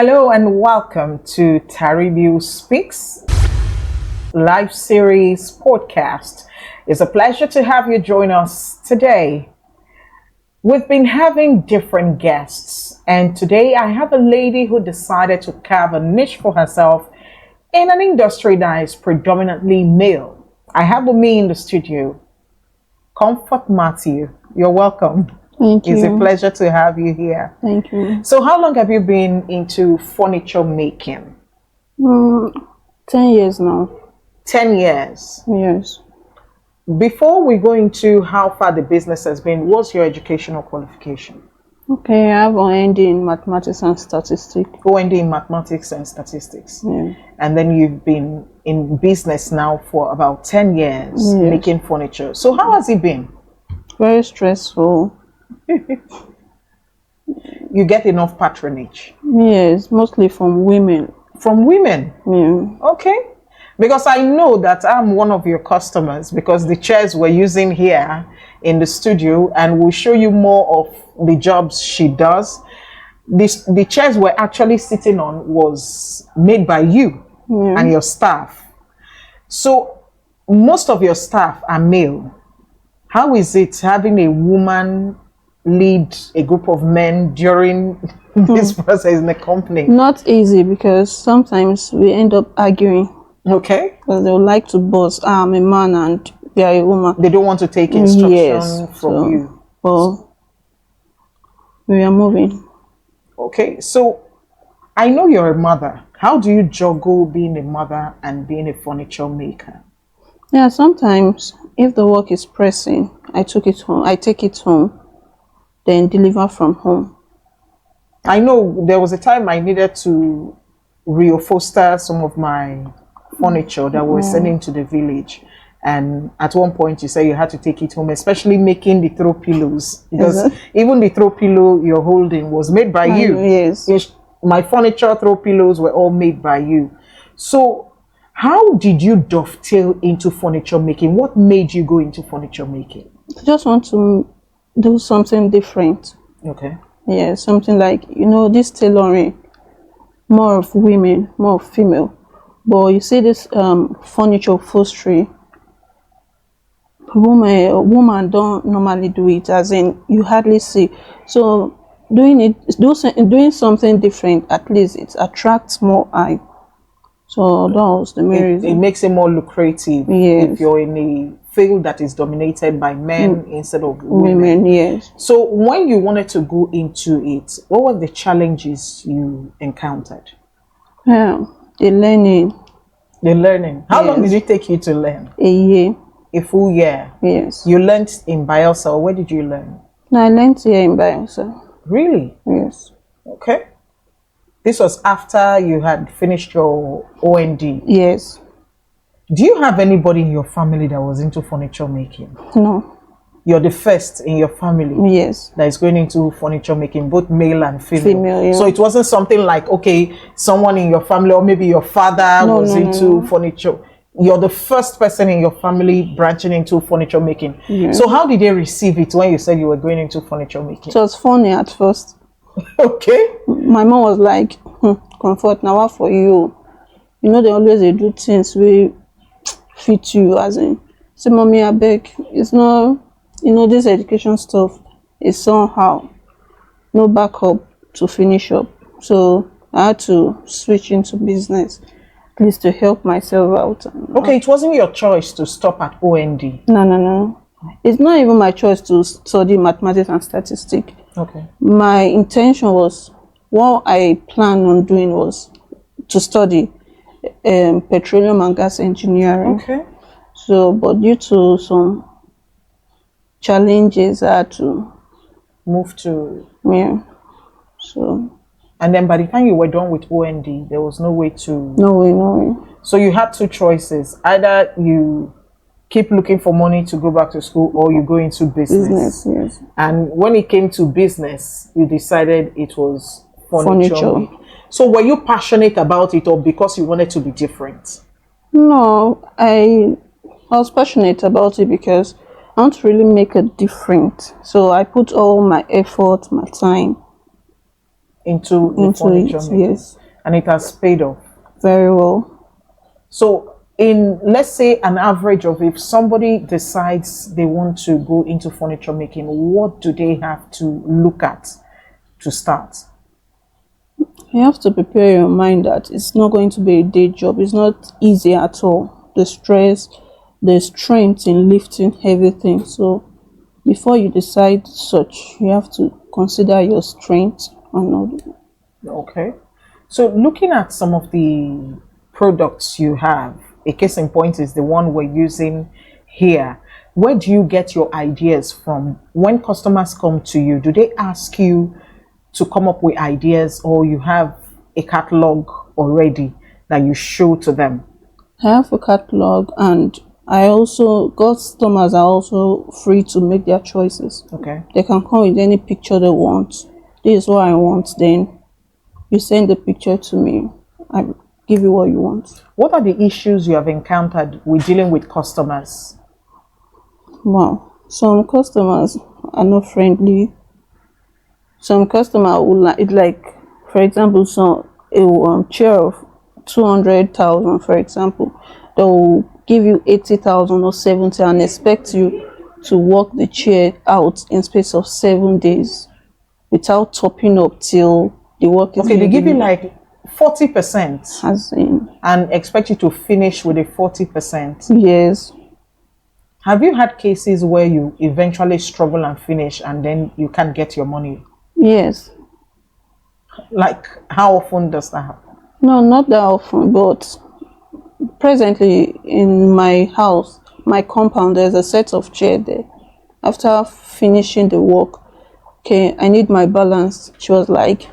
Hello and welcome to Taribu Speaks live series podcast. It's a pleasure to have you join us today. We've been having different guests, and today I have a lady who decided to carve a niche for herself in an industry that is predominantly male. I have with me in the studio Comfort Matthew. You're welcome. Thank you. It's a pleasure to have you here. Thank you. So how long have you been into furniture making? 10 years now. 10 years. Yes. Before we go into how far the business has been, what's your educational qualification? Okay, I have an ND in mathematics and statistics. OND in mathematics and statistics. Yeah. And then you've been in business now for about 10 years Yes. making furniture. So how has it been? Very stressful. You get enough patronage? Yes, mostly from women. From women? Yeah. Okay. Because I know that I'm one of your customers because the chairs we're using here in the studio, and we'll show you more of the jobs she does. The chairs we're actually sitting on was made by you and your staff. So most of your staff are male. How is it having a woman lead a group of men during this process in the company? Not easy because sometimes we end up arguing Okay. because they would like to boss. I'm a man and you are a woman. They don't want to take instruction Yes, from so- you. Well, we are moving. Okay, so I know you're a mother. How do you juggle being a mother and being a furniture maker? Yeah, sometimes if the work is pressing, I take it home, then deliver from home. I know there was a time I needed to reupholster some of my furniture that we were sending to the village. And at one point you said you had to take it home, especially making the throw pillows. Because even the throw pillow you're holding was made by you. Yes. My furniture throw pillows were all made by you. So how did you dovetail into furniture making? What made you go into furniture making? I just want to do something different. Okay. Yeah, something like, this tailoring, more of women, more of female. But you see this furniture upholstery, woman don't normally do it, as in you hardly see. So doing something different, at least it attracts more eye. So that was the main It reason. makes it more lucrative Yes. if you're in a field that is dominated by men instead of women. Women, yes. So when you wanted to go into it, what were the challenges you encountered? Yeah, the learning, The learning. How long Yes. did it take you to learn? a year, A full year. yes. You learned in Bielsa. Where did you learn? Now I learned here in Bielsa, Really? yes. Okay. This was after you had finished your OND. Yes, Do you have anybody in your family that was into furniture making? no, You're the first in your family yes. that is going into furniture making, both male and female. Female, yeah. So it wasn't something like, okay, someone in your family or maybe your father was into furniture. You're the first person in your family branching into furniture making. Yeah. So how did they receive it when you said you were going into furniture making? It was funny at first. Okay. My mom was like, Comfort, now what for you? They always they do things we fit you, as in, say, mommy, I beg, it's not, this education stuff is somehow no backup to finish up. So I had to switch into business, at least to help myself out. Okay, it wasn't your choice to stop at OND. No. It's not even my choice to study mathematics and statistics. Okay. My intention was, what I planned on doing was to study petroleum and gas engineering. Okay. So, but due to some challenges, I had to, Move to. yeah. So, And then by the time you were done with OND, there was no way to. no way. So you had two choices. Either you keep looking for money to go back to school or you go into business. Yes. And when it came to business, you decided it was furniture. Furniture. So were you passionate about it or because you wanted to be different? No, I was passionate about it because I want to really make a difference. So I put all my effort, my time into the into furniture it. making. Yes, And it has paid off. very well. So in, let's say, an average of, if somebody decides they want to go into furniture making, what do they have to look at to start? You have to prepare your mind that it's not going to be a day job. It's not easy at all. The stress, the strength in lifting heavy things. So before you decide such, you have to consider your strength and all. Okay. So looking at some of the products you have, a case in point is the one we're using here. Where do you get your ideas from? When customers come to you, do they ask you to come up with ideas, or you have a catalog already that you show to them? I have a catalog, and I also, customers are also free to make their choices. Okay. They can come with any picture they want. This is what I want, then you send the picture to me. I give you what you want. What are the issues you have encountered with dealing with customers? Wow. Some customers are not friendly. Some customer would like, for example, a chair of 200,000, for example, they will give you 80,000 or 70 and expect you to work the chair out in space of 7 days without topping up till the work is Okay, they give you delivered. like 40% As in, and expect you to finish with a 40%. yes, Have you had cases where you eventually struggle and finish and then you can't get your money? yes. Like, how often does that happen? No, not that often, but presently in my house, my compound, there's a set of chair there. After finishing the work, okay, I need my balance. She was like,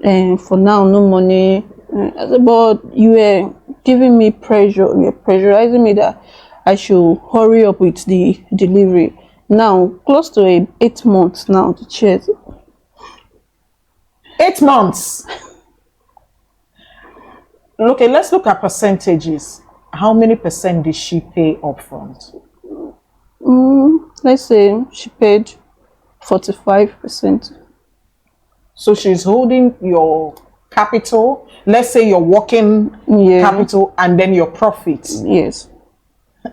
for now, no money. I said, but you were giving me pressure, you're pressurizing me that I should hurry up with the delivery. Now, close to 8 months now, the chairs. 8 months. Okay, let's look at percentages. How many percent did she pay upfront? Let's say she paid 45%. So she's holding your capital, let's say your working Yeah. capital, and then your profits, Yes.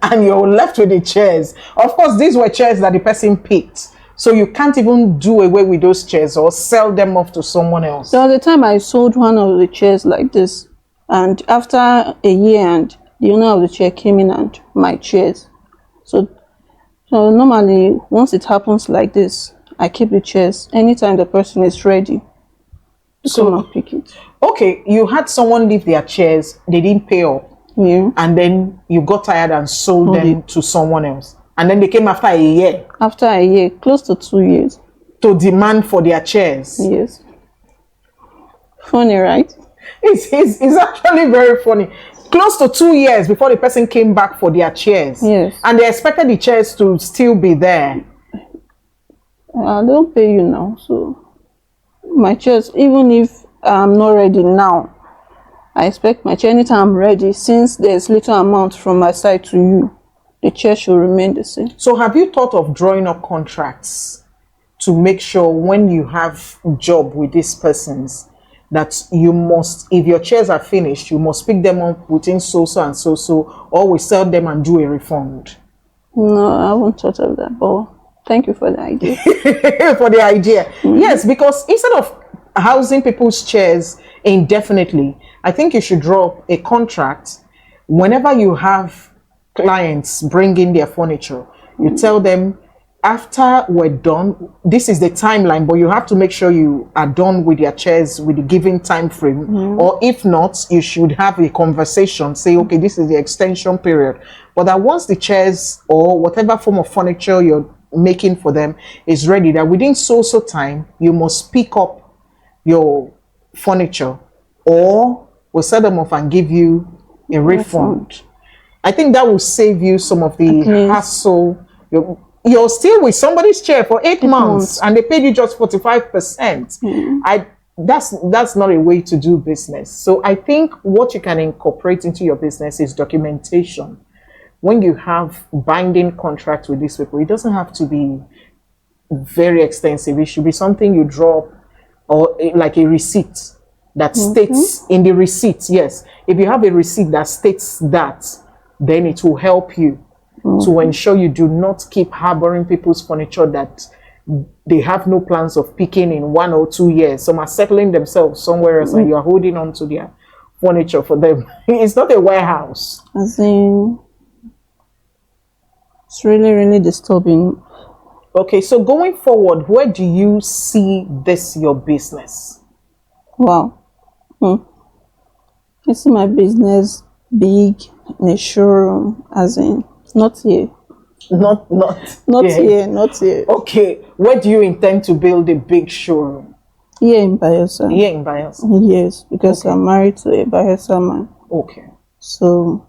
and you're left with the chairs. Of course, these were chairs that the person picked. So you can't even do away with those chairs or sell them off to someone else. So at the time I sold one of the chairs like this, and after a year, and the owner of the chair came in and my chairs. So normally once it happens like this, I keep the chairs. Anytime the person is ready to come and pick it. Okay, you had someone leave their chairs, they didn't pay up, Yeah. and then you got tired and sold them to someone else. And then they came after a year After a year, close to 2 years. to demand for their chairs. Yes. Funny, right? It's actually very funny. Close to 2 years before the person came back for their chairs. Yes. And they expected the chairs to still be there. I don't pay you now, so my chairs, even if I'm not ready now, I expect my chair anytime I'm ready. Since there's little amount from my side to you, the chair should remain the same. So have you thought of drawing up contracts to make sure when you have job with these persons that you must, if your chairs are finished, you must pick them up within so and so, or we sell them and do a refund? No, I haven't thought of that, but thank you for the idea. For the idea. Yes, because instead of housing people's chairs indefinitely, I think you should draw up a contract. Whenever you have clients bring in their furniture, you tell them, after we're done, this is the timeline, but you have to make sure you are done with their chairs with the given time frame. Or if not, you should have a conversation, say, okay, this is the extension period. But that once the chairs or whatever form of furniture you're making for them is ready, that within so time, you must pick up your furniture, or we'll sell them off and give you a refund. I think that will save you some of the hassle. You're still with somebody's chair for 8 months and they paid you just 45%. That's not a way to do business. So I think what you can incorporate into your business is documentation. When you have binding contracts with these people, it doesn't have to be very extensive. It should be something you draw up or like a receipt that states in the receipt, yes, if you have a receipt that states that, then it will help you to ensure you do not keep harboring people's furniture that they have no plans of picking in 1 or 2 years. Some are settling themselves somewhere else and you are holding on to their furniture for them. It's not a warehouse. As in, it's really, really disturbing. Okay, so going forward, where do you see this your business? Wow. I see my business big in a showroom, as in, not here. Not Here, not here. Okay, where do you intend to build a big showroom? Here in Bayelsa. Here in Bayelsa. Yes, because I'm married to a Bayelsa man. Okay. So,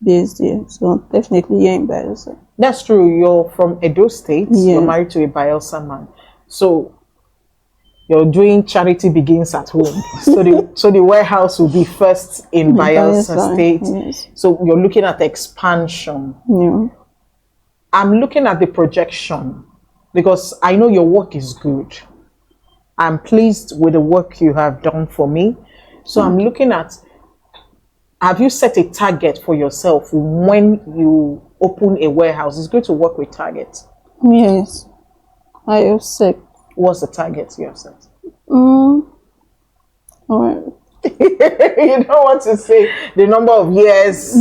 based here. So, definitely here in Bayelsa. That's true. You're from Edo State. Yeah. You're married to a Bayelsa man. So you're doing charity begins at home. So the warehouse will be first in Bayelsa State. Yes. So you're looking at expansion. Yeah. I'm looking at the projection because I know your work is good. I'm pleased with the work you have done for me. So I'm looking at, have you set a target for yourself when you open a warehouse? It's good to work with targets. Yes. I have set. What's the target you have set? All right. You don't want to say the number of years,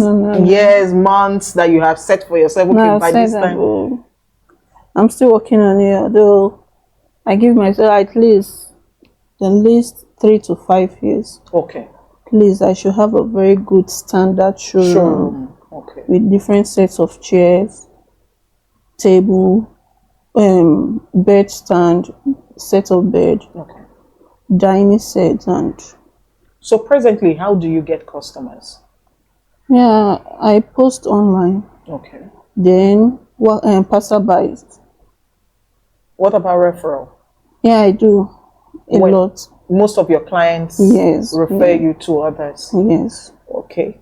years, months that you have set for yourself. Okay, No, by I've this said time. that, I'm still working on it, although I give myself at least 3 to 5 years. Okay. Please, I should have a very good standard showroom Okay. with different sets of chairs, table, bed stand, set of bed, Okay. dining set, and So presently, how do you get customers? yeah, I post online. Okay. Then passerby. What about referral? Yeah, I do a When- lot. Most of your clients Yes, refer yeah. you to others. Yes. Okay.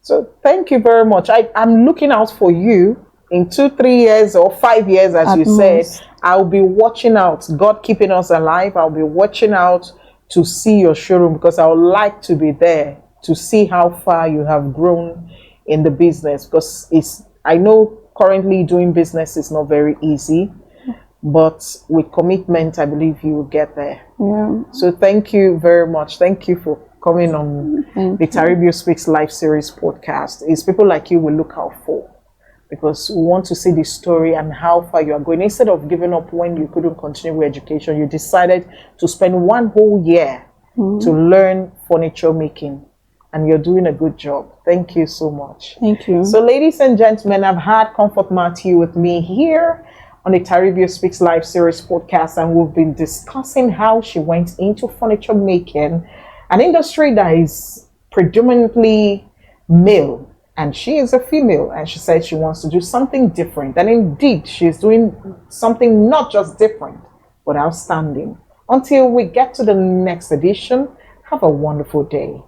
So thank you very much. I'm looking out for you in 2, 3 years or 5 years, as At you said. most. I'll be watching out. God keeping us alive. I'll be watching out to see your showroom because I would like to be there to see how far you have grown in the business. Because I know currently doing business is not very easy, but with commitment, I believe you will get there. Yeah. So thank you very much. Thank you for coming on the Taribio Speaks Live Series podcast. It's people like you we look out for because we want to see the story and how far you are going. Instead of giving up when you couldn't continue with education, you decided to spend 1 whole year to learn furniture making, and you're doing a good job. Thank you so much. Thank you. So, ladies and gentlemen, I've had Comfort Matthew with me here on the Taribio Speaks Live Series podcast, and we've been discussing how she went into furniture making, an industry that is predominantly male, and she is a female, and she said she wants to do something different. And indeed, she's doing something not just different, but outstanding. Until we get to the next edition, have a wonderful day.